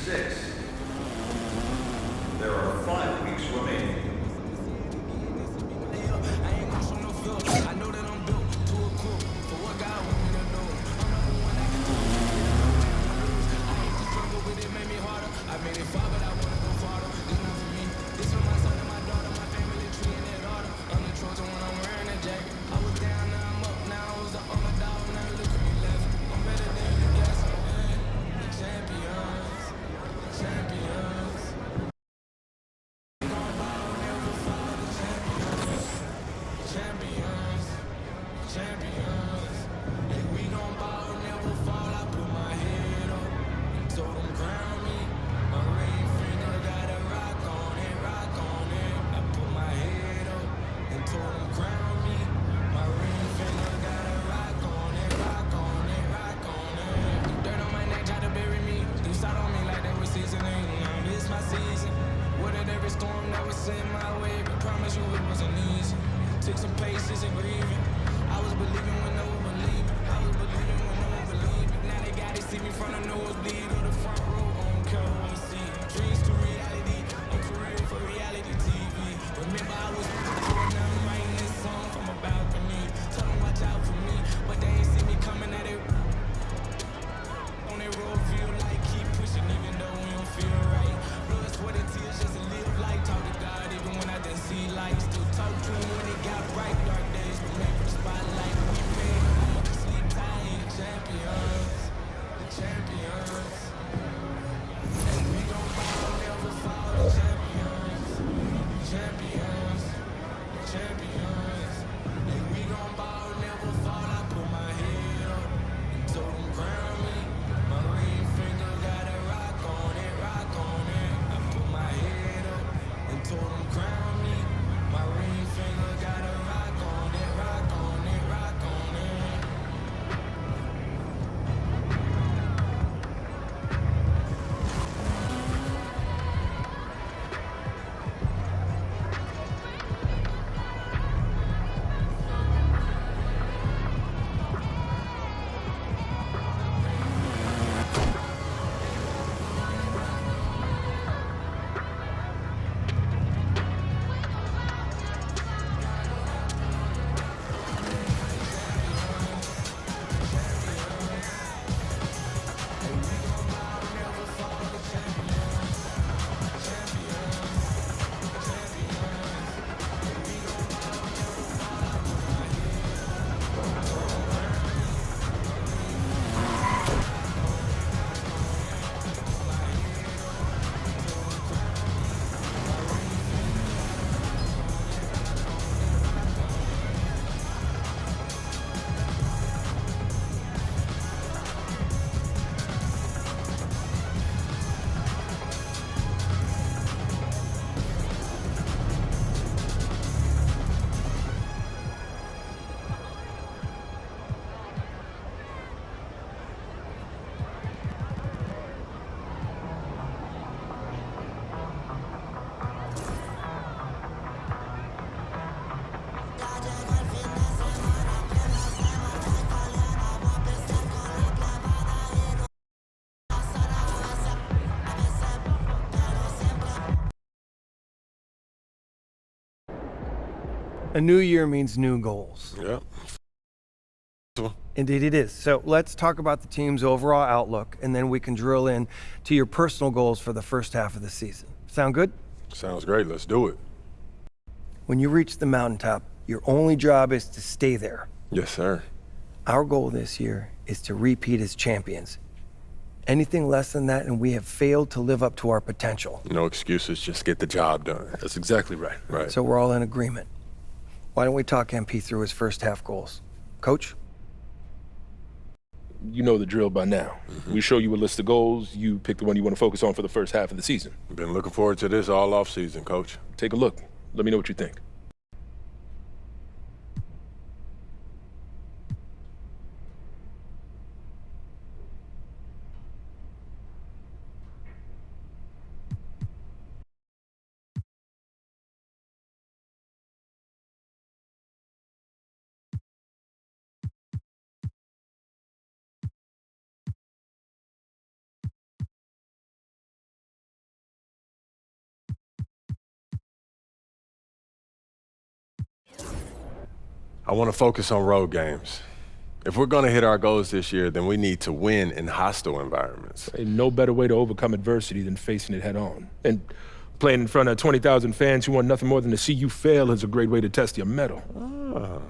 6. There are 5 weeks remaining. A new year means new goals. Yeah. Indeed it is. So let's talk about the team's overall outlook, and then we can drill in to your personal goals for the first half of the season. Sound good? Sounds great. Let's do it. When you reach the mountaintop, your only job is to stay there. Yes, sir. Our goal this year is to repeat as champions. Anything less than that, and we have failed to live up to our potential. No excuses. Just get the job done. That's exactly right. Right. So we're all in agreement. Why don't we talk MP through his first half goals? Coach? You know the drill by now. We show you a list of goals. You pick the one you want to focus on for the first half of the season. Been looking forward to this all off season, Coach. Take a look. Let me know what you think. I want to focus on road games. If we're going to hit our goals this year, then we need to win in hostile environments. Ain't no better way to overcome adversity than facing it head on. And playing in front of 20,000 fans who want nothing more than to see you fail is a great way to test your mettle. Oh,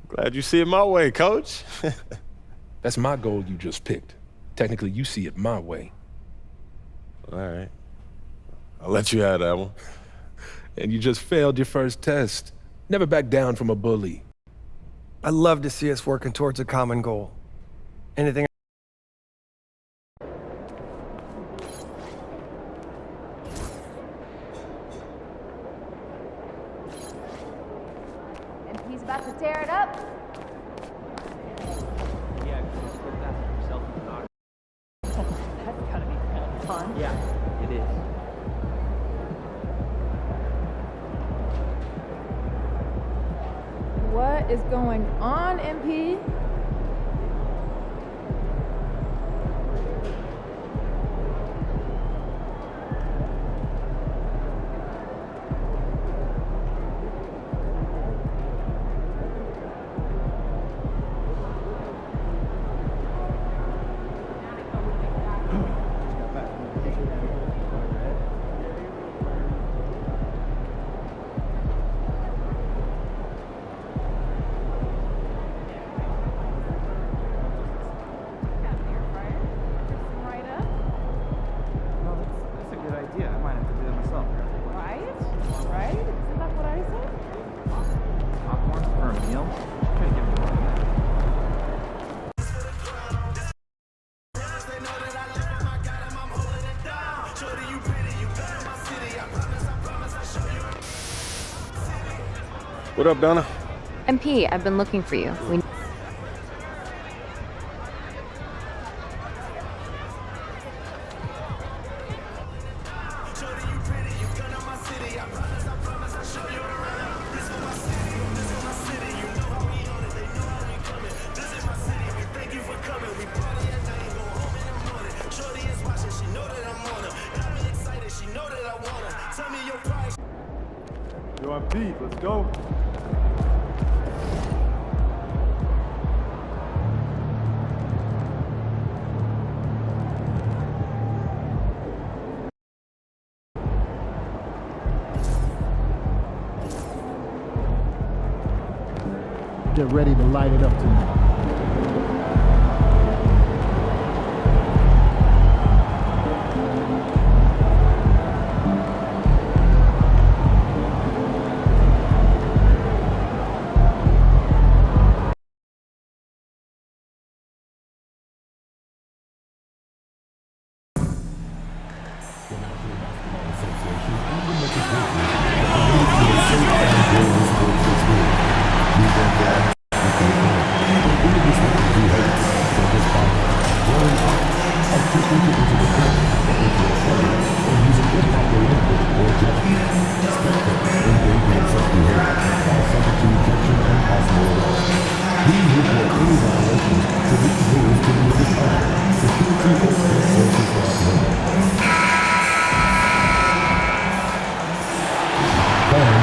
glad you see it my way, Coach. That's my goal you just picked. Technically, you see it my way. All right. I'll let you have that one. And you just failed your first test. Never back down from a bully. I love to see us working towards a common goal. Anything? And he's about to tear it up. Yeah, just put that for yourself in the dark. That's gotta be kind of fun. Yeah, it is. What is going on, MP? That's a good idea. I might have to do that myself. Right? Right? Isn't that what I said? Popcorn for a meal? Try to give me more than that. What up, Donna? MP, I've been looking for you. Yo, I'm Pete. Let's go. Get ready to light it up tonight.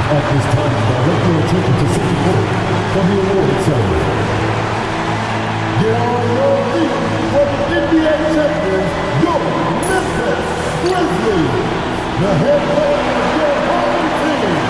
At this time, direct your attention to City Court for the award ceremony. Get on your feet for the NBA champions, your Memphis Grizzlies, the head coach of your home team.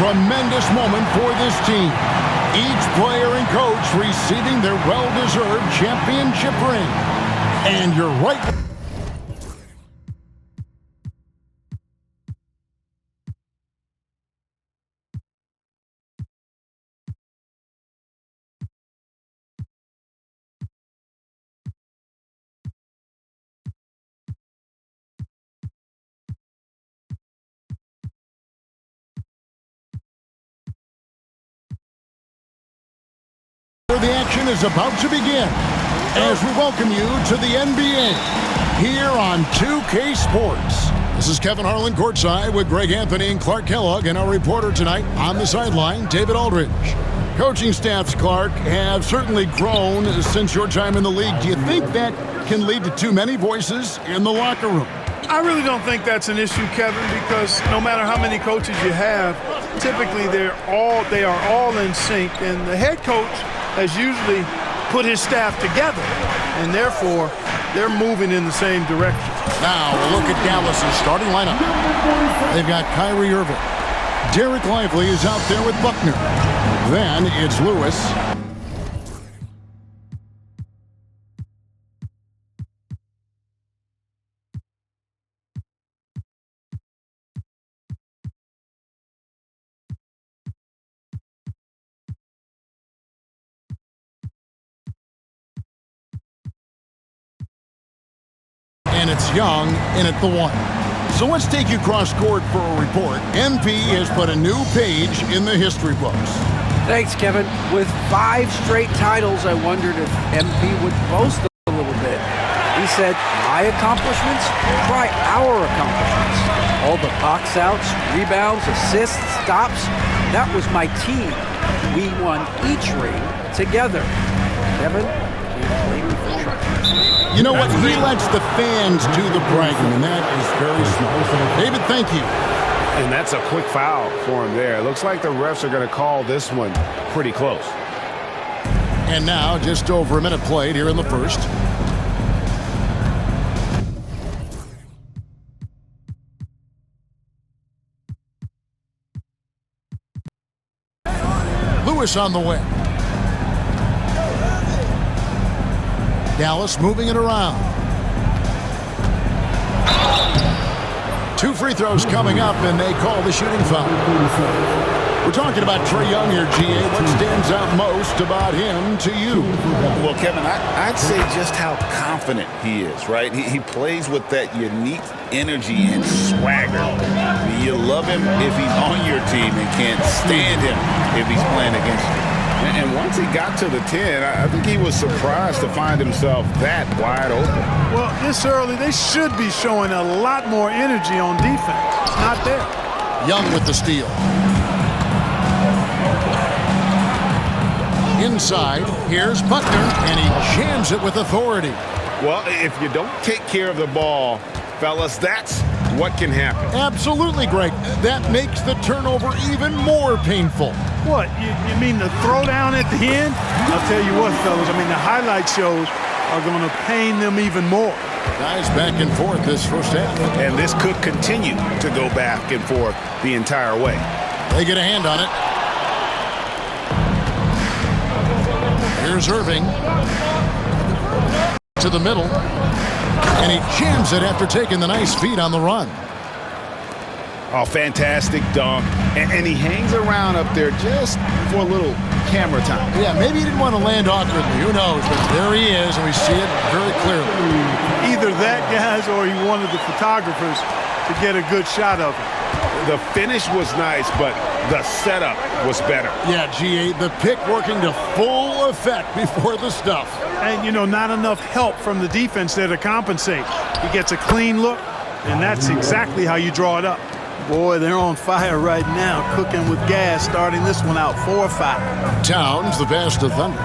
tremendous moment for this team. Each player and coach receiving their well-deserved championship ring. And you're right. The action is about to begin as we welcome you to the NBA here on 2K Sports. This is Kevin Harlan courtside with Greg Anthony and Clark Kellogg, and our reporter tonight on the sideline, David Aldridge. Coaching staffs, Clark, have certainly grown since your time in the league. Do you think that can lead to too many voices in the locker room? I really don't think that's an issue, Kevin, because no matter how many coaches you have, typically they are all in sync, and the head coach has usually put his staff together, and therefore they're moving in the same direction. Now, a look at Dallas's starting lineup. They've got Kyrie Irving. Derek Lively is out there with Buckner. Then it's Lewis. And it's Young in at the 1. So let's take you cross-court for a report. MP has put a new page in the history books. Thanks, Kevin. With 5 straight titles, I wondered if MP would boast a little bit. He said, my accomplishments? Try our accomplishments. All the box outs, rebounds, assists, stops. That was my team. We won each ring together. Kevin, you blame me for trying. You know what? He lets the fans do the bragging, and that is very smart. David, thank you. And that's a quick foul for him there. Looks like the refs are going to call this one pretty close. And now, just over a minute played here in the first. Lewis on the way. Dallas moving it around. 2 free throws coming up, and they call the shooting foul. We're talking about Trae Young here, GA. What stands out most about him to you? Well, Kevin, I'd say just how confident he is, right? He plays with that unique energy and swagger. I mean, you love him if he's on your team and can't stand him if he's playing against you. And once he got to the 10, I think he was surprised to find himself that wide open. Well, this early, they should be showing a lot more energy on defense. It's not there. Young with the steal. Inside, here's Buckner, and he jams it with authority. Well, if you don't take care of the ball, fellas, that's what can happen. Absolutely, Greg. That makes the turnover even more painful. What, you mean the throwdown at the end? I'll tell you what, fellas, I mean, the highlight shows are going to pain them even more. Guys back and forth this first half. And this could continue to go back and forth the entire way. They get a hand on it. Here's Irving. To the middle. And he jams it after taking the nice feed on the run. Oh, fantastic dunk. And he hangs around up there just for a little camera time. Yeah, maybe he didn't want to land awkwardly. Who knows? But there he is, and we see it very clearly. Either that, guys, or he wanted the photographers to get a good shot of him. The finish was nice, but the setup was better. Yeah, GA, the pick working to full effect before the stuff. And, you know, not enough help from the defense there to compensate. He gets a clean look, and that's exactly how you draw it up. Boy, they're on fire right now, cooking with gas, starting this one out 4-5. Towns, the best of Thunder.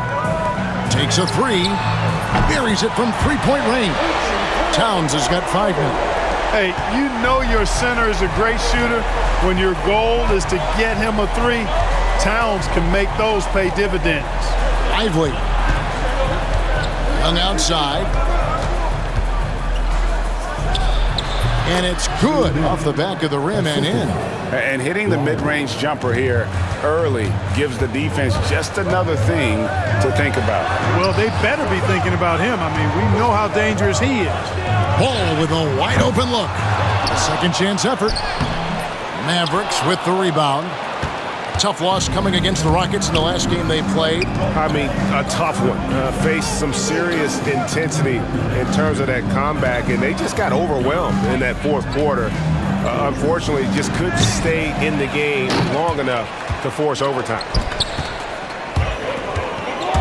Takes a 3, buries it from 3-point range. Towns has got 5 now. Hey, you know your center is a great shooter when your goal is to get him a 3. Towns can make those pay dividends. Lively. Young outside. And it's good off the back of the rim and in. And hitting the mid-range jumper here early gives the defense just another thing to think about. Well, they better be thinking about him. I mean, we know how dangerous he is. Ball with a wide open look. A second chance effort. Mavericks with the rebound. Tough loss coming against the Rockets in the last game they played. I mean, a tough one. Faced some serious intensity in terms of that comeback, and they just got overwhelmed in that fourth quarter. Unfortunately, just couldn't stay in the game long enough to force overtime.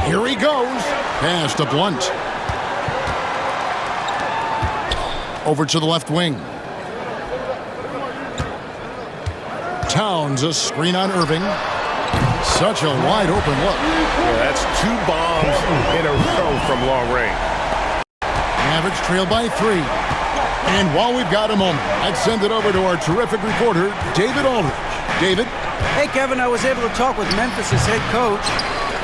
Here he goes. Pass to Blunt. Over to the left wing. Towns, a screen on Irving. Such a wide open look. Yeah, that's 2 bombs in a row from long range. Mavericks trail by 3. And while we've got a moment, I'd send it over to our terrific reporter, David Aldridge. David? Hey, Kevin, I was able to talk with Memphis' head coach.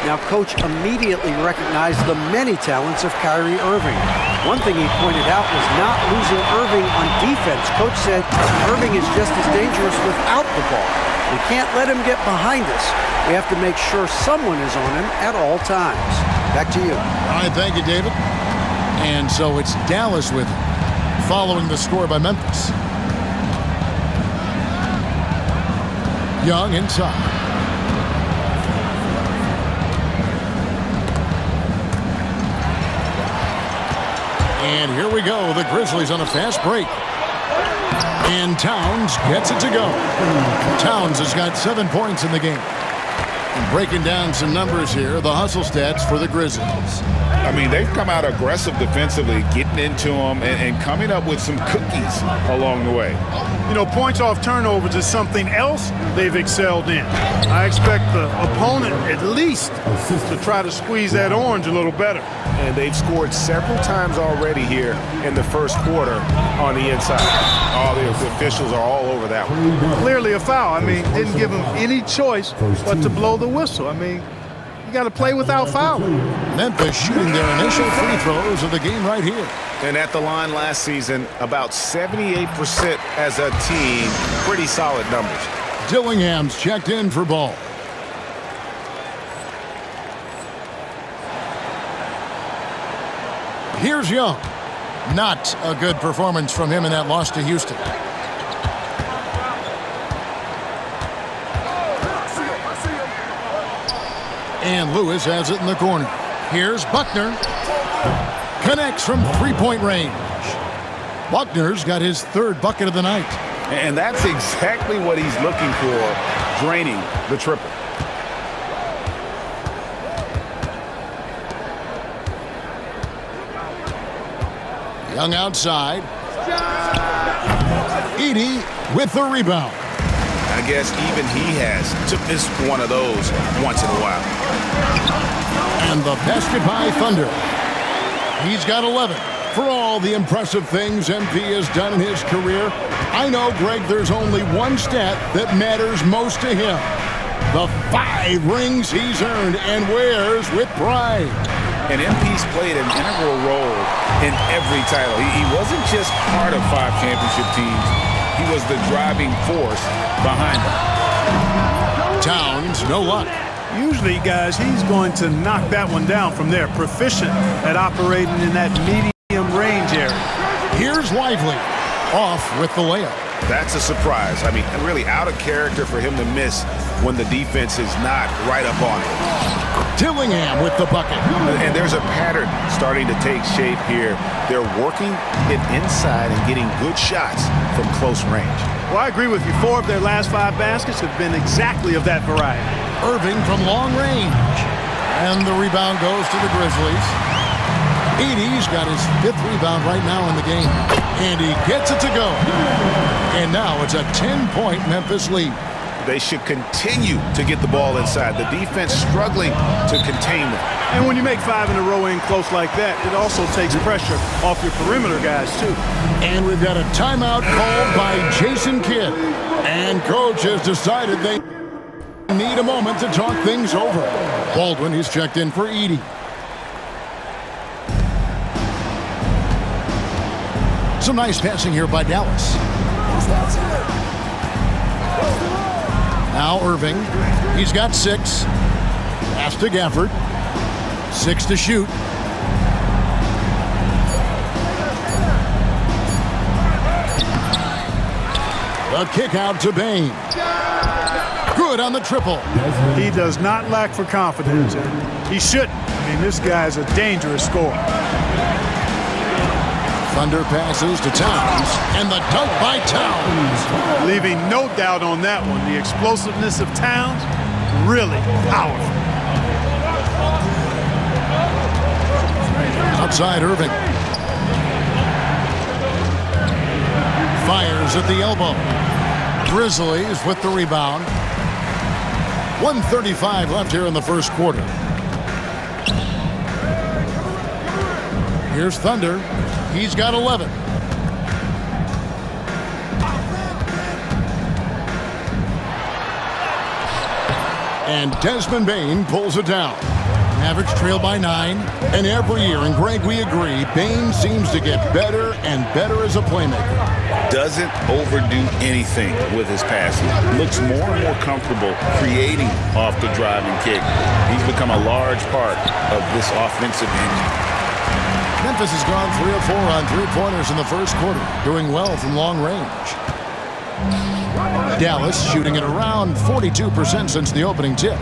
Now, Coach immediately recognized the many talents of Kyrie Irving. One thing he pointed out was not losing Irving on defense. Coach said Irving is just as dangerous without the ball. We can't let him get behind us. We have to make sure someone is on him at all times. Back to you. All right, thank you, David. And so it's Dallas with him, following the score by Memphis. Young inside. And here we go. The Grizzlies on a fast break. And Towns gets it to go. Towns has got 7 points in the game. And breaking down some numbers here, the hustle stats for the Grizzlies. I mean, they've come out aggressive defensively, getting into them and coming up with some cookies along the way. You know, points off turnovers is something else they've excelled in. I expect the opponent at least to try to squeeze that orange a little better. And they've scored several times already here in the first quarter on the inside. All the officials are all over that one. Clearly a foul. I mean, didn't give them any choice but to blow the whistle. I mean, you got to play without fouling. Memphis shooting their initial free throws of the game right here. And at the line last season, about 78% as a team. Pretty solid numbers. Dillingham's checked in for ball. Here's Young. Not a good performance from him in that loss to Houston. And Lewis has it in the corner. Here's Buckner. Connects from three-point range. Buckner's got his 3rd bucket of the night. And that's exactly what he's looking for, draining the triple. Young outside. Edey with the rebound. I guess even he has to miss one of those once in a while. And the basket by Thunder. He's got 11. For all the impressive things MP has done in his career, I know, Greg, there's only one stat that matters most to him. The 5 rings he's earned and wears with pride. And MP's played an integral role in every title. He wasn't just part of 5 championship teams. He was the driving force behind them. Towns, no luck. Usually, guys, he's going to knock that one down from there. Proficient at operating in that medium range area. Here's Lively. Off with the layup. That's a surprise. I mean, really out of character for him to miss when the defense is not right up on him. Dillingham with the bucket. And there's a pattern starting to take shape here. They're working it inside and getting good shots from close range. Well, I agree with you. 4 of their last 5 baskets have been exactly of that variety. Irving from long range. And the rebound goes to the Grizzlies. Edey's got his 5th rebound right now in the game. And he gets it to go. And now it's a 10-point Memphis lead. They should continue to get the ball inside. The defense struggling to contain them. And when you make 5 in a row in close like that, it also takes pressure off your perimeter guys, too. And we've got a timeout called by Jason Kidd. And coach has decided they need a moment to talk things over. Baldwin is checked in for Edey. Some nice passing here by Dallas. Now Irving. He's got 6. Pass to Gafford. 6 to shoot. The kick out to Bain. Good on the triple. He does not lack for confidence. He shouldn't. I mean, this guy's a dangerous scorer. Thunder passes to Towns, and the dunk by Towns. Leaving no doubt on that one. The explosiveness of Towns, really powerful. Outside Irving. Fires at the elbow. Grizzlies with the rebound. 1:35 left here in the first quarter. Here's Thunder. He's got 11. And Desmond Bain pulls it down. Mavericks trail by 9. And every year, and Greg, we agree, Bain seems to get better and better as a playmaker. Doesn't overdo anything with his passing. Looks more and more comfortable creating off the driving kick. He's become a large part of this offensive engine. Memphis has gone 3 of 4 on 3-pointers in the first quarter, doing well from long range. Dallas shooting at around 42% since the opening tip.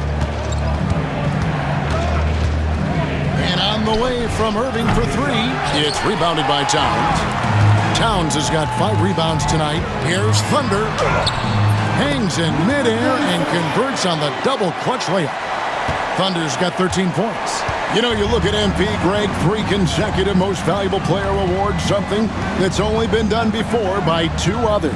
And on the way from Irving for 3, it's rebounded by Towns. Towns has got 5 rebounds tonight. Here's Thunder. Hangs in midair and converts on the double clutch layup. Thunder's got 13 points. You know, you look at MP, Greg, 3 consecutive Most Valuable Player awards, something that's only been done before by 2 others.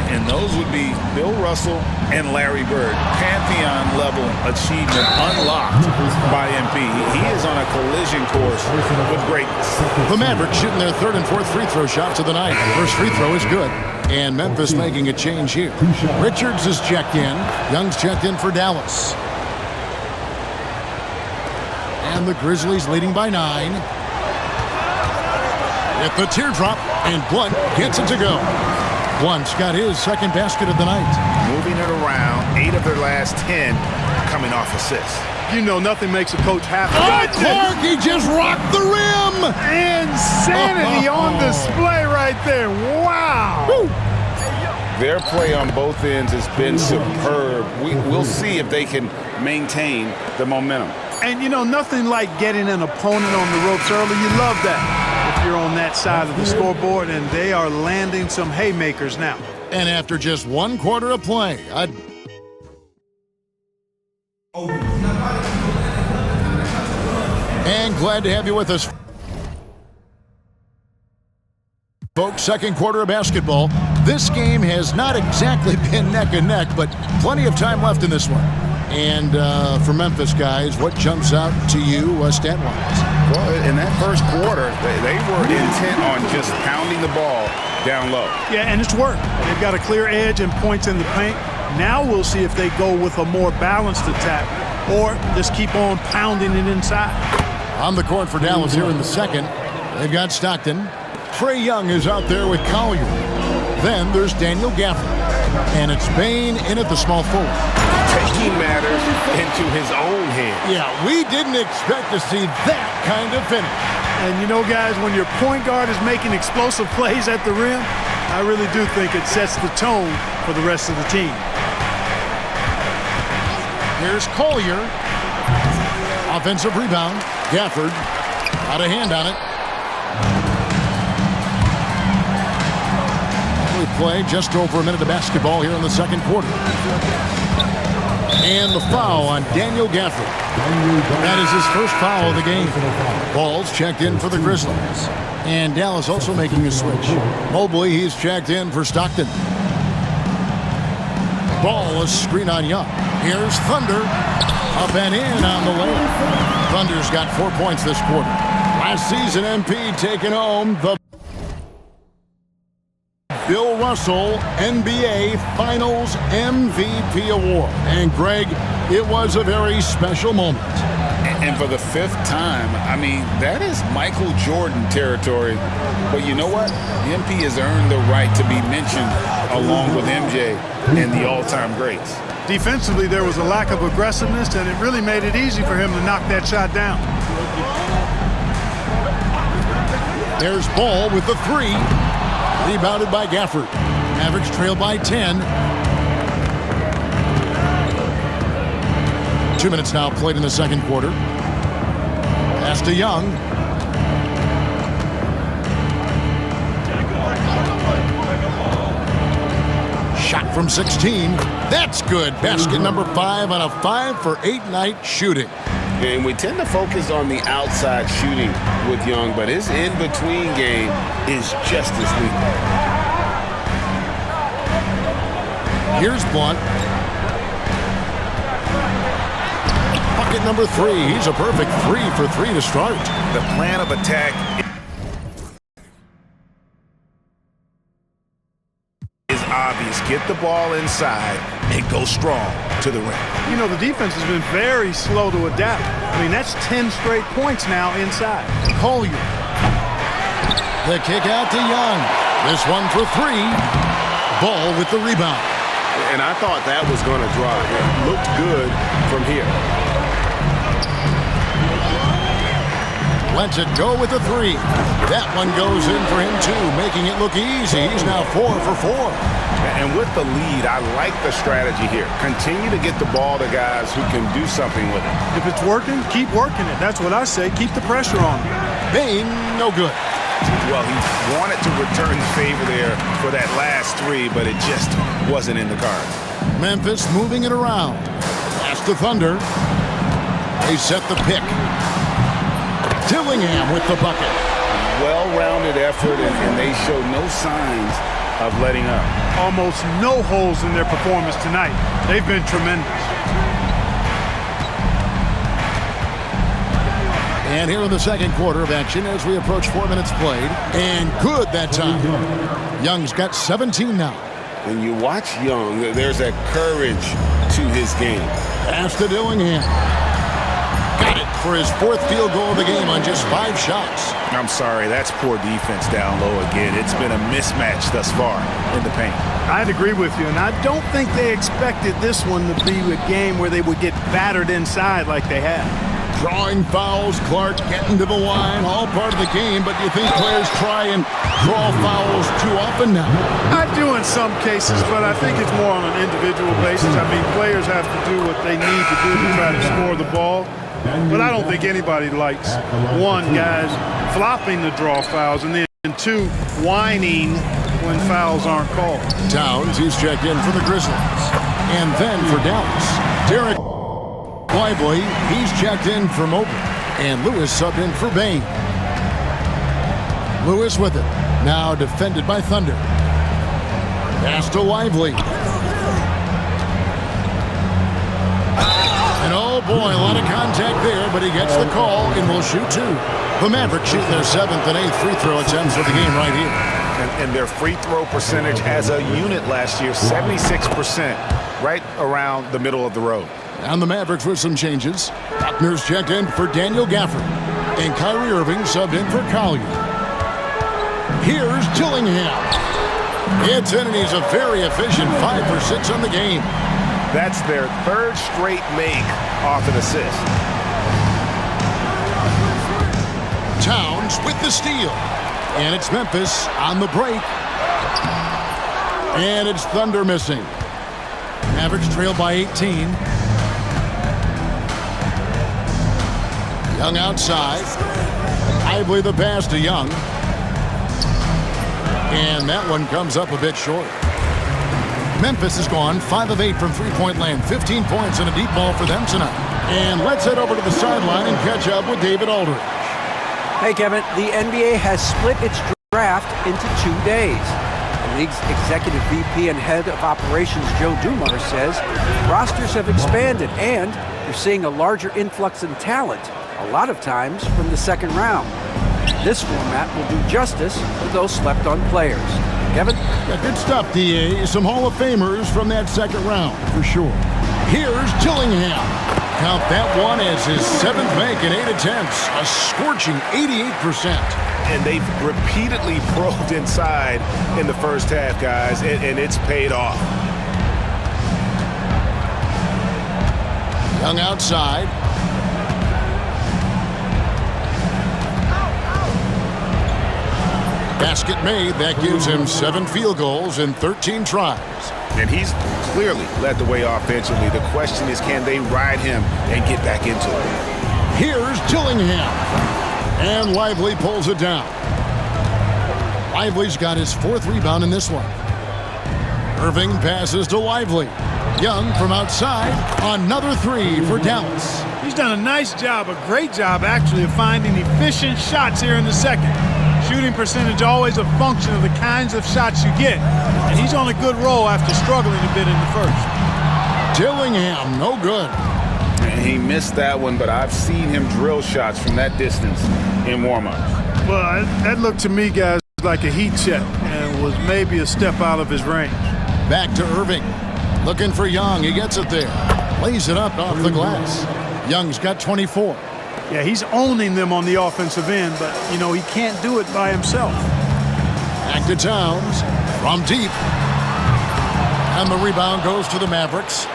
And those would be Bill Russell and Larry Bird. Pantheon-level achievement unlocked by MP. He is on a collision course with greatness. The Mavericks shooting their 3rd and 4th free throw shots of the night. First free throw is good. And Memphis making a change here. Richards is checked in. Young's checked in for Dallas. And the Grizzlies leading by 9. At the teardrop, and Blunt gets it to go. Blunt's got his 2nd basket of the night. Moving it around, 8 of their last 10 coming off assists. You know, nothing makes a coach happy. Clark, he just rocked the rim! Insanity on display right there. Wow! Woo. Their play on both ends has been superb. We'll see if they can maintain the momentum. And, you know, nothing like getting an opponent on the ropes early. You love that if you're on that side of the scoreboard, and they are landing some haymakers now. And after just 1 quarter of play, and glad to have you with us, folks. 2nd quarter of basketball. This game has not exactly been neck and neck, but plenty of time left in this one. And for Memphis guys, what jumps out to you stat-wise? Well, in that first quarter, they were intent on just pounding the ball down low. Yeah, and it's worked. They've got a clear edge and points in the paint. Now we'll see if they go with a more balanced attack or just keep on pounding it inside. On the court for Dallas here in the 2nd, they've got Stockton. Trae Young is out there with Collier. Then there's Daniel Gafford. And it's Bain in at the small forward. Taking matters into his own hands. Yeah, we didn't expect to see that kind of finish. And you know, guys, when your point guard is making explosive plays at the rim, I really do think it sets the tone for the rest of the team. Here's Collier. Offensive rebound. Gafford got a hand on it. We play just over a minute of basketball here in the 2nd quarter. And the foul on Daniel Gafford. That is his first foul of the game. Ball's checked in for the Grizzlies. And Dallas also making a switch. Mobley, he's checked in for Stockton. Ball is screen on Young. Here's Thunder. Up and in on the layup. Thunder's got 4 points this quarter. Last season, MP taking home the Bill Russell NBA Finals MVP Award. And Greg, it was a very special moment. And for the 5th time, I mean, that is Michael Jordan territory. But you know what? MP has earned the right to be mentioned along with MJ and the all-time greats. Defensively, there was a lack of aggressiveness, and it really made it easy for him to knock that shot down. There's Ball with the 3. Rebounded by Gafford. Mavericks trail by 10. 2 minutes now played in the second quarter. Pass to Young. Shot from 16. That's good. Basket number 5 on a 5-for-8 night shooting. And we tend to focus on the outside shooting with Young, but his in-between game is just as lethal. Here's Blunt. Bucket number 3. He's a perfect 3 for 3 to start. The plan of attack is obvious. Get the ball inside and go strong to the rim. You know, the defense has been very slow to adapt. I mean, that's 10 straight points now inside. Collier. The kick out to Young. This one for 3. Ball with the rebound. And I thought that was going to drive. It looked good from here. Lets it go with the 3. That one goes in for him too, making it look easy. He's now 4 for 4. And with the lead, I like the strategy here. Continue to get the ball to guys who can do something with it. If it's working, keep working it. That's what I say. Keep the pressure on him. Bain, no good. Well, he wanted to return the favor there for that last 3, but it just wasn't in the cards. Memphis moving it around. Pass to Thunder. They set the pick. Dillingham with the bucket. Well-rounded effort, and they show no signs of letting up. Almost no holes in their performance tonight. They've been tremendous. And here in the second quarter of action as we approach 4 minutes played. And good that time. Young's got 17 now. When you watch Young, there's a courage to his game. Pass to Dillingham. Got it for his 4th field goal of the game on just 5 shots. I'm sorry, that's poor defense down low again. It's been a mismatch thus far in the paint. I'd agree with you, and I don't think they expected this one to be a game where they would get battered inside like they have. Drawing fouls, Clark getting to the line, all part of the game, but do you think players try and draw fouls too often now? I do in some cases, but I think it's more on an individual basis. I mean, players have to do what they need to do to try to score the ball. But I don't think anybody likes, 1, guys flopping to draw fouls, and then 2, whining when fouls aren't called. Towns, he's checked in for the Grizzlies. And then for Dallas, Derek Lively, he's checked in for Mobley. And Lewis subbed in for Bain. Lewis with it. Now defended by Thunder. Pass to Lively. And oh boy, a lot of contact there, but he gets the call and will shoot 2. The Mavericks shooting their 7th and 8th free throw attempts of the game right here. And their free throw percentage as a unit last year, 76%, right around the middle of the road. And the Mavericks with some changes. Buckner's checked in for Daniel Gafford. And Kyrie Irving subbed in for Collier. Here's Dillingham. It's in, and he's a very efficient 5 for 6 on the game. That's their 3rd straight make off an assist. Towns with the steal. And it's Memphis on the break. And it's Thunder missing. Mavericks trail by 18. Young outside. Lively the pass to Young. And that one comes up a bit short. Memphis has gone 5 of 8 from three-point land. 15 points and a deep ball for them tonight. And let's head over to the sideline and catch up with David Aldridge. Hey, Kevin, the NBA has split its draft into 2 days. The league's executive VP and head of operations, Joe Dumars, says rosters have expanded and you're seeing a larger influx in talent, a lot of times from the second round. This format will do justice to those slept-on players. Kevin? Yeah, good stuff, D.A. Some Hall of Famers from that second round, for sure. Here's Dillingham. Count that one as his 7th make in 8 attempts. A scorching 88%. And they've repeatedly probed inside in the first half, guys, and it's paid off. Young outside. Basket made. That gives him 7 field goals in 13 tries. And he's clearly led the way offensively. The question is, can they ride him and get back into it? Here's Dillingham. And Lively pulls it down. Lively's got his 4th rebound in this one. Irving passes to Lively. Young from outside. Another 3 for Dallas. He's done a nice job, a great job actually, of finding efficient shots here in the second. Shooting percentage always a function of the kinds of shots you get. And he's on a good roll after struggling a bit in the first. Dillingham, no good. And he missed that one, but I've seen him drill shots from that distance in warm-ups. Well, that looked to me, guys, like a heat check and was maybe a step out of his range. Back to Irving. Looking for Young. He gets it there. Lays it up off the glass. Young's got 24. Yeah, he's owning them on the offensive end, but, you know, he can't do it by himself. Back to Towns from deep. And the rebound goes to the Mavericks.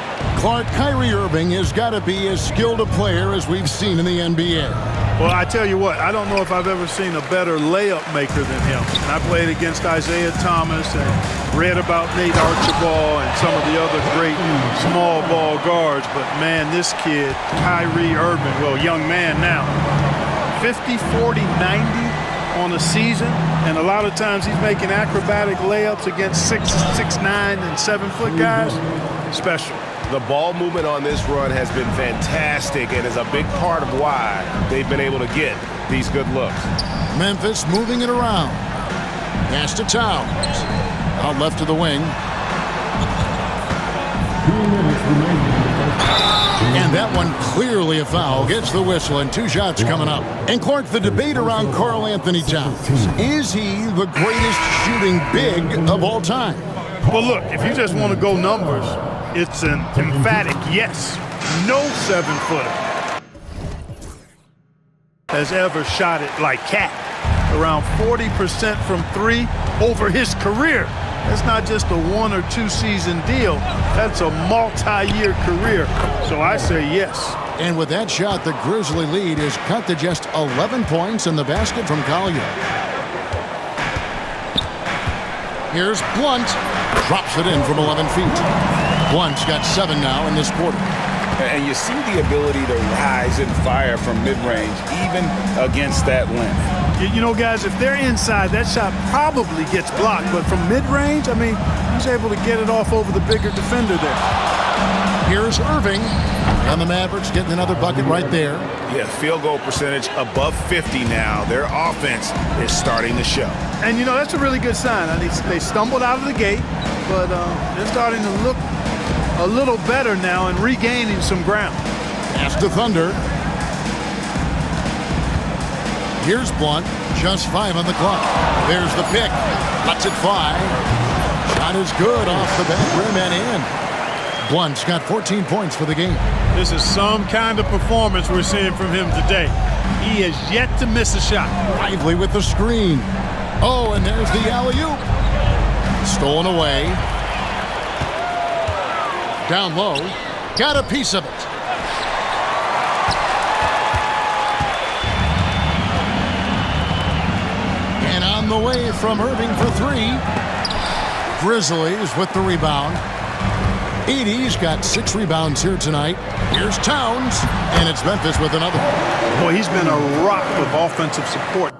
Kyrie Irving has got to be as skilled a player as we've seen in the NBA. Well, I tell you what, I don't know if I've ever seen a better layup maker than him. And I played against Isaiah Thomas and read about Nate Archibald and some of the other great small ball guards. But, man, this kid, Kyrie Irving, well, young man now, 50, 40, 90 on a season. And a lot of times he's making acrobatic layups against 6'9", and 7-foot guys. Special. The ball movement on this run has been fantastic and is a big part of why they've been able to get these good looks. Memphis moving it around. Pass to Towns. Out left to the wing. 2 minutes remaining. And that one clearly a foul. Gets the whistle and 2 shots coming up. And Clark, the debate around Karl Anthony Towns. Is he the greatest shooting big of all time? Well, look, if you just want to go numbers, it's an emphatic yes. No 7-footer has ever shot it like Cat. Around 40% from 3 over his career. That's not just a 1 or 2 season deal. That's a multi-year career. So I say yes. And with that shot, the Grizzly lead is cut to just 11 points in the basket from Collier. Here's Blunt. Drops it in from 11 feet. Blunt's got 7 now in this quarter. And you see the ability to rise and fire from mid-range, even against that length. You know, guys, if they're inside, that shot probably gets blocked. But from mid-range, I mean, he's able to get it off over the bigger defender there. Here's Irving. And the Mavericks getting another bucket right there. Yeah, field goal percentage above 50 now. Their offense is starting to show. And, you know, that's a really good sign. I mean, they stumbled out of the gate, but they're starting to look a little better now and regaining some ground. Pass to Thunder. Here's Blunt. Just 5 on the clock. There's the pick. Lets it fly. Shot is good off the back rim and in. Blunt's got 14 points for the game. This is some kind of performance we're seeing from him today. He has yet to miss a shot. Lively with the screen. Oh, and there's the alley-oop. Stolen away. Down low. Got a piece of it. And on the way from Irving for 3. Grizzlies with the rebound. Edey's got 6 rebounds here tonight. Here's Towns, and it's Memphis with another. Boy, he's been a rock of offensive support.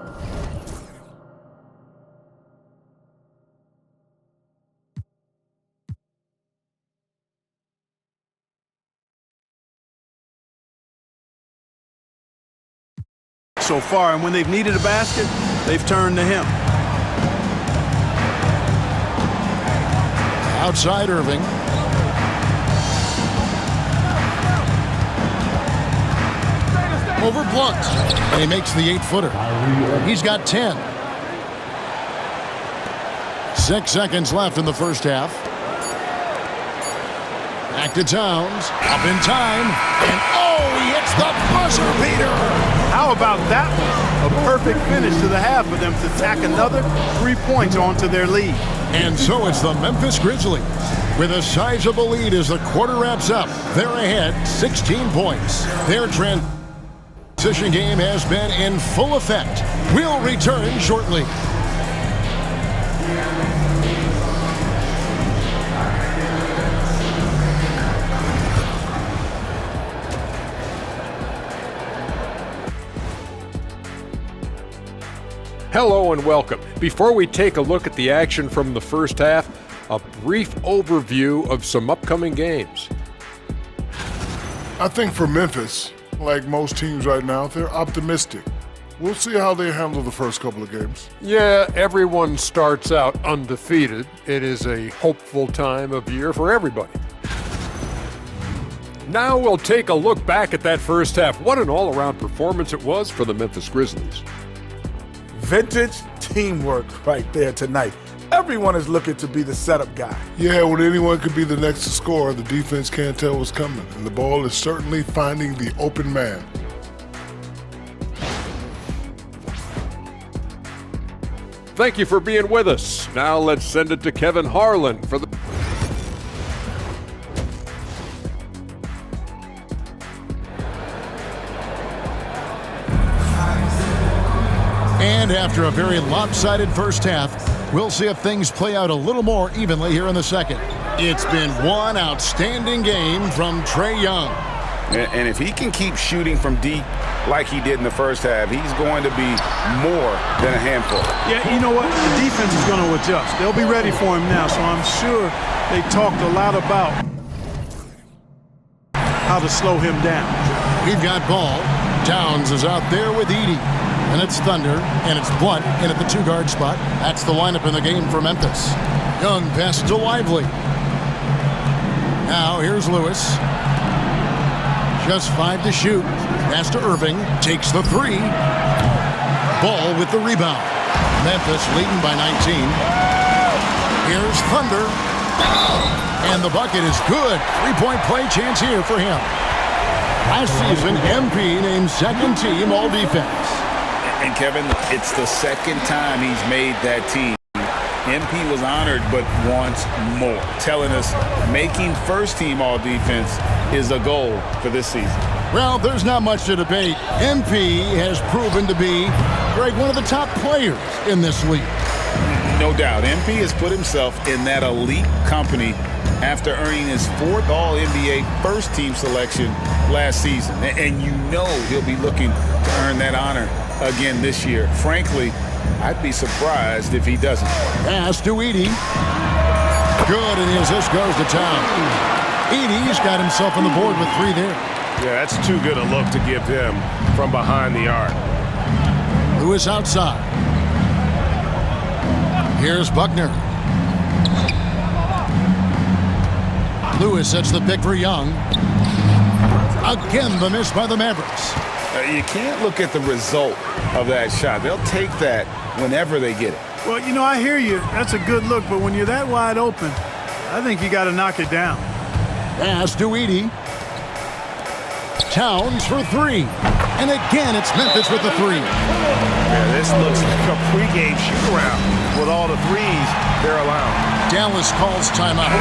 So far, and when they've needed a basket, they've turned to him. Outside Irving. Over Blunt, and he makes the 8-footer. He's got 10. 6 seconds left in the first half. Back to Towns, up in time, and oh, he hits the buzzer beater. How about that one? A perfect finish to the half for them to tack another 3 points onto their lead. And so it's the Memphis Grizzlies With a sizable lead as the quarter wraps up, they're ahead 16 points. Their transition game has been in full effect. We'll return shortly. Hello and welcome. Before we take a look at the action from the first half, a brief overview of some upcoming games. I think for Memphis, like most teams right now, they're optimistic. We'll see how they handle the first couple of games. Yeah, everyone starts out undefeated. It is a hopeful time of year for everybody. Now we'll take a look back at that first half. What an all-around performance it was for the Memphis Grizzlies. Vintage teamwork right there tonight. Everyone is looking to be the setup guy. Yeah, when anyone could be the next to score, the defense can't tell what's coming. And the ball is certainly finding the open man. Thank you for being with us. Now let's send it to Kevin Harlan for the... And after a very lopsided first half, we'll see if things play out a little more evenly here in the second. It's been one outstanding game from Trae Young. And if he can keep shooting from deep like he did in the first half, he's going to be more than a handful. Yeah, you know what? The defense is going to adjust. They'll be ready for him now, so I'm sure they talked a lot about how to slow him down. We've got ball. Towns is out there with Edey. And it's Thunder, and it's Blunt in at the two-guard spot. That's the lineup in the game for Memphis. Young passes to Lively. Now here's Lewis. Just 5 to shoot. Pass to Irving. Takes the 3. Ball with the rebound. Memphis leading by 19. Here's Thunder. And the bucket is good. 3-point play chance here for him. Last season, MP named second team all-defense. And Kevin, it's the second time he's made that team. MP was honored, but wants more, telling us making first team all defense is a goal for this season. Well, there's not much to debate. MP has proven to be, Greg, one of the top players in this league. No doubt. MP has put himself in that elite company after earning his 4th All-NBA first-team selection last season. And you know he'll be looking to earn that honor again this year. Frankly, I'd be surprised if he doesn't. Pass to Edey. Good, and the assist goes to Town. Edey's got himself on the board with 3 there. Yeah, that's too good a look to give him from behind the arc. Lewis outside. Here's Buckner. Lewis sets the pick for Young. Again, the miss by the Mavericks. You can't look at the result of that shot. They'll take that whenever they get it. Well, you know, I hear you. That's a good look, but when you're that wide open, I think you got to knock it down. Pass to Edey. Towns for 3. And again, it's Memphis with the 3. Yeah, this looks like a pregame shoot-around with all the threes they're allowing. Dallas calls timeout.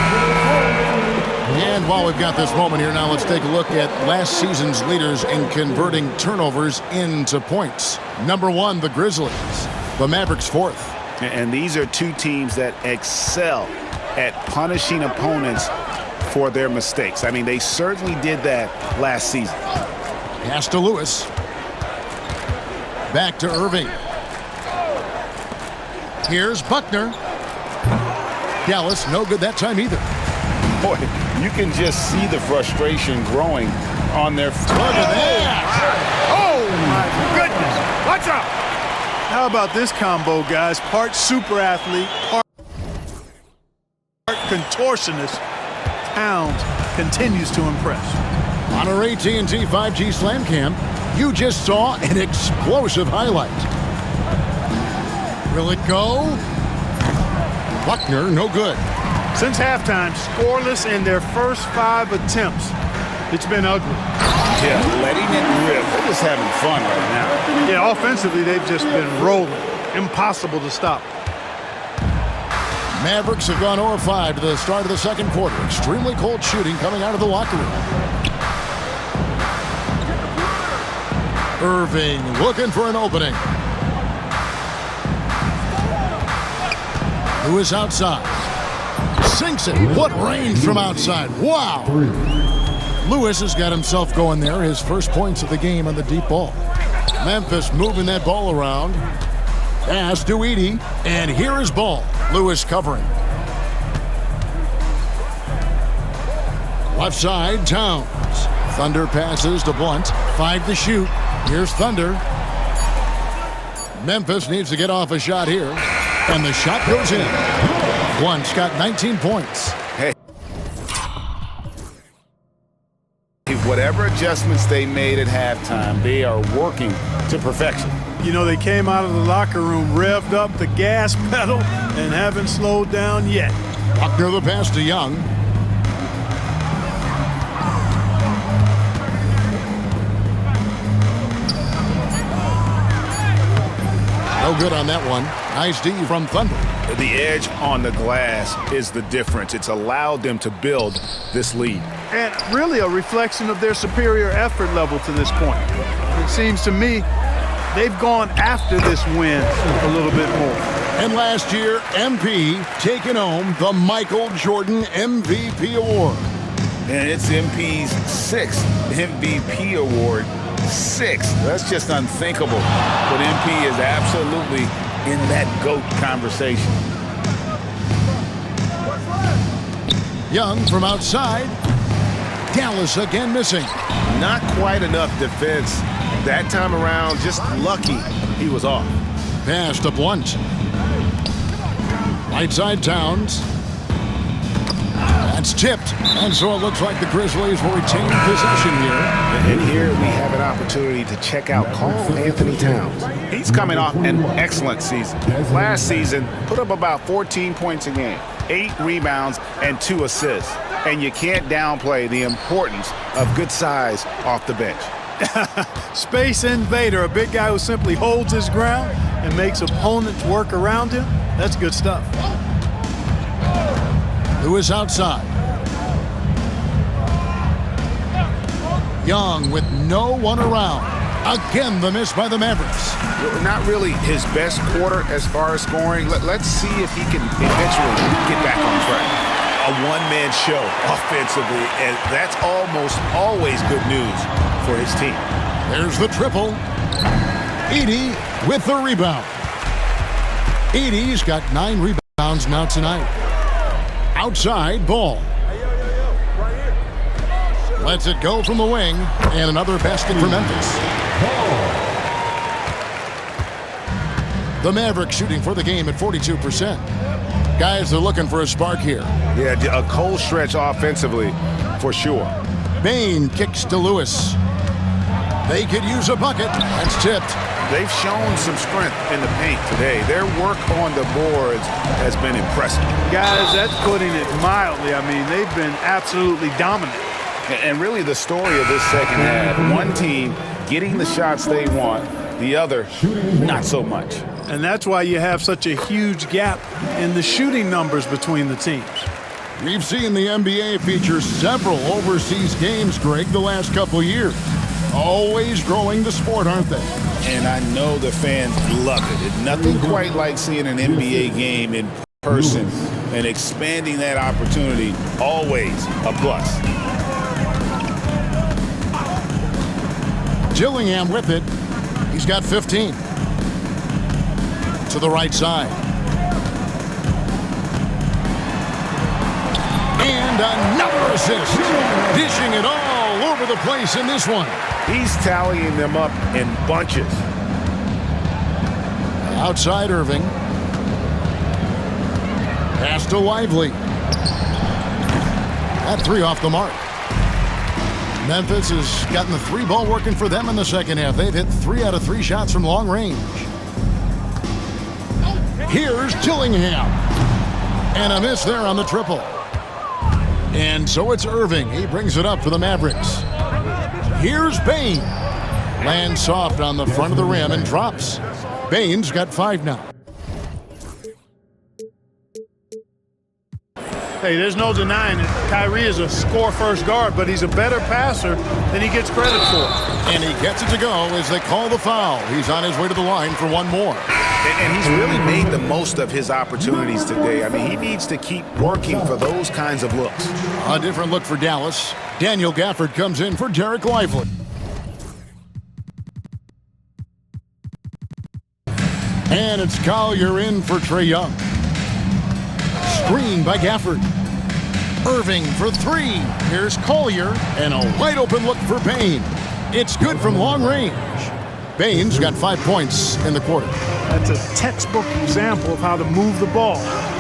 And while we've got this moment here, now let's take a look at last season's leaders in converting turnovers into points. Number 1, the Grizzlies. The Mavericks 4th. And these are two teams that excel at punishing opponents for their mistakes. I mean, they certainly did that last season. Pass to Lewis. Back to Irving. Here's Buckner. Dallas, no good that time either. Boy, you can just see the frustration growing on their face. Look at that! Oh, my goodness. Watch out. How about this combo, guys? Part super athlete, part contortionist. Towns continues to impress. On our AT&T 5G Slam Cam, you just saw an explosive highlight. Will it go? Buckner, no good. Since halftime, scoreless in their first 5 attempts. It's been ugly. Yeah, letting it rip. They're just having fun right now. Yeah, offensively, they've just been rolling. Impossible to stop. Mavericks have gone 0 of 5 to the start of the second quarter. Extremely cold shooting coming out of the locker room. Irving looking for an opening. Lewis outside. Sinks it. What range from outside. Wow. Lewis has got himself going there. His first points of the game on the deep ball. Memphis moving that ball around. Pass to Edey. And here is ball. Lewis covering. Left side, Towns. Thunder passes to Blunt. 5 to shoot. Here's Thunder. Memphis needs to get off a shot here. And the shot goes in. Blunt's got 19 points. Hey. Whatever adjustments they made at halftime, they are working to perfection. You know, they came out of the locker room, revved up the gas pedal, and haven't slowed down yet. Buckner the pass to Young. No good on that one. Nice D from Thunder. The edge on the glass is the difference. It's allowed them to build this lead. And really a reflection of their superior effort level to this point. It seems to me they've gone after this win a little bit more. And last year, MP taking home the Michael Jordan MVP award. And it's MP's 6th MVP award. 6. That's just unthinkable. But MP is absolutely in that GOAT conversation. Young from outside. Dallas again missing. Not quite enough defense that time around. Just lucky he was off. Pass to Blunt. Right side Towns. That's tipped. And so it looks like the Grizzlies will retain possession here. And here we have an opportunity to check out Karl-Anthony Towns. He's coming off an excellent season. Last season, put up about 14 points a game, 8 rebounds, and 2 assists. And you can't downplay the importance of good size off the bench. Space invader, a big guy who simply holds his ground and makes opponents work around him. That's good stuff. Lewis outside. Young with no one around. Again, the miss by the Mavericks. Not really his best quarter as far as scoring. Let's see if he can eventually get back on track. A one-man show offensively, and that's almost always good news for his team. There's the triple. Edey with the rebound. Edey's got 9 rebounds now tonight. Outside ball. Lets it go from the wing, and another basket for Memphis. The Mavericks shooting for the game at 42%. Guys are looking for a spark here. Yeah, a cold stretch offensively, for sure. Bane kicks to Lewis. They could use a bucket. That's tipped. They've shown some strength in the paint today. Their work on the boards has been impressive. Guys, that's putting it mildly. I mean, they've been absolutely dominant. And really the story of this second half, one team getting the shots they want, the other not so much. And that's why you have such a huge gap in the shooting numbers between the teams. We've seen the NBA feature several overseas games, Greg, the last couple of years. Always growing the sport, aren't they? And I know the fans love it. It's nothing quite like seeing an NBA game in person and expanding that opportunity, always a plus. Gillingham with it. He's got 15. To the right side. And another assist. Dishing it all over the place in this one. He's tallying them up in bunches. Outside Irving. Pass to Lively. That 3 off the mark. Memphis has gotten the 3 ball working for them in the second half. They've hit 3 out of 3 shots from long range. Here's Gillingham. And a miss there on the triple. And so it's Irving. He brings it up for the Mavericks. Here's Bane. Lands soft on the front of the rim and drops. Bane's got 5 now. Hey, there's no denying it. Kyrie is a score-first guard, but he's a better passer than he gets credit for. And he gets it to go as they call the foul. He's on his way to the line for one more. And he's really made the most of his opportunities today. I mean, he needs to keep working for those kinds of looks. A different look for Dallas. Daniel Gafford comes in for Derek Lively. And it's Collier in for Trae Young. Screen by Gafford. Irving for three. Here's Collier, and a wide open look for Bane. It's good from long range. Bane's got 5 points in the quarter. That's a textbook example of how to move the ball.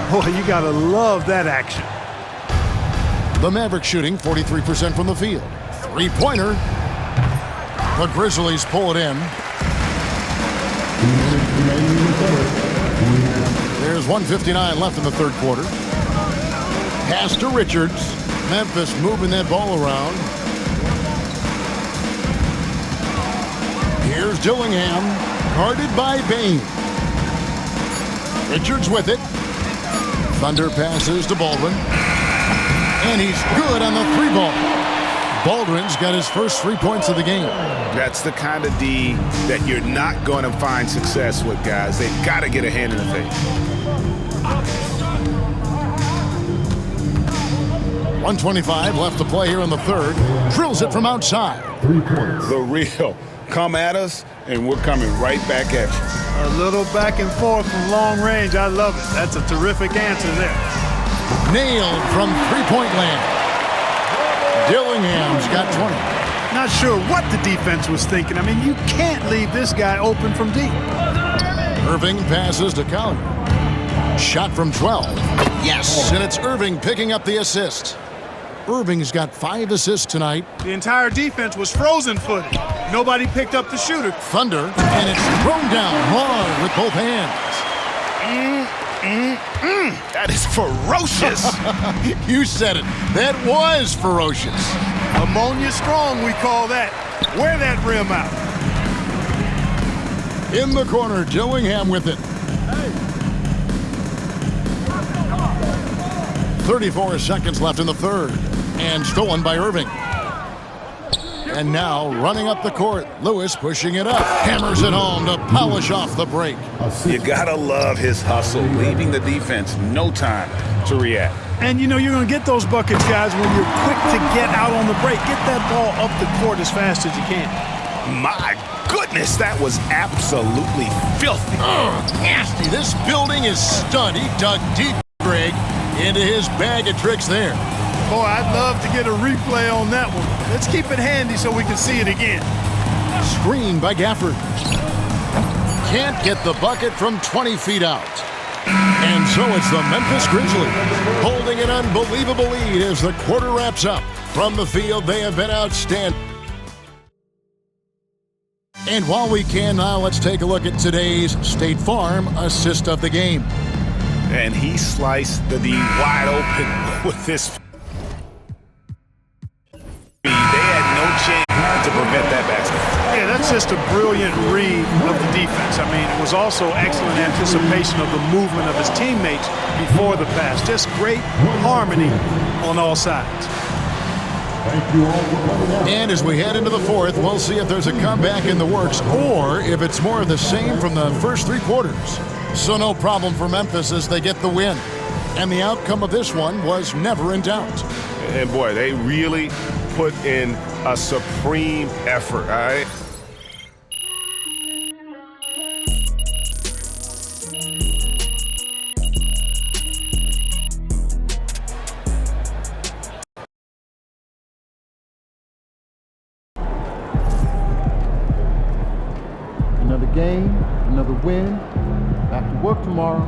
Boy, you gotta love that action. The Mavericks shooting 43% from the field. Three-pointer. The Grizzlies pull it in. There's 1:59 left in the third quarter. Pass to Richards. Memphis moving that ball around. Here's Dillingham, guarded by Bane. Richards with it. Thunder passes to Baldwin. And he's good on the three ball. Baldwin's got his first 3 points of the game. That's the kind of D that you're not going to find success with, guys. They've got to get a hand in the face. 1:25 left to play here in the third. Drills it from outside. 3 points. The real. Come at us, and we're coming right back at you. A little back and forth from long range. I love it. That's a terrific answer there. Nailed from three-point land. Dillingham's got 20. Not sure what the defense was thinking. I mean, you can't leave this guy open from deep. Irving passes to Collier. Shot from 12. Yes! And it's Irving picking up the assist. Irving's got 5 assists tonight. The entire defense was frozen-footed. Nobody picked up the shooter. Thunder, and it's thrown down hard with both hands. That is ferocious. You said it. That was ferocious. Ammonia strong, we call that. Wear that rim out. In the corner, Dillingham with it. 34 seconds left in the third. And stolen by Irving. And now running up the court, Lewis pushing it up. Hammers it home to polish off the break. You gotta love his hustle, leaving the defense no time to react. And you know you're going to get those buckets, guys, when you're quick to get out on the break. Get that ball up the court as fast as you can. My goodness, that was absolutely filthy. Nasty. This building is stud. He dug deep, Greg, into his bag of tricks there. Boy, I'd love to get a replay on that one. Let's keep it handy so we can see it again. Screen by Gafford. Can't get the bucket from 20 feet out. And so it's the Memphis Grizzlies holding an unbelievable lead as the quarter wraps up. From the field, they have been outstanding. And while we can now, let's take a look at today's State Farm assist of the game. And he sliced the D wide open with this. They had no chance to prevent that basket. Yeah, that's just a brilliant read of the defense. I mean, it was also excellent anticipation of the movement of his teammates before the pass. Just great harmony on all sides. Thank you all for coming out. And as we head into the fourth, we'll see if there's a comeback in the works or if it's more of the same from the first 3 quarters. So no problem for Memphis as they get the win. And the outcome of this one was never in doubt. And boy, they really put in a supreme effort, all right? Another game, another win. Back to work tomorrow.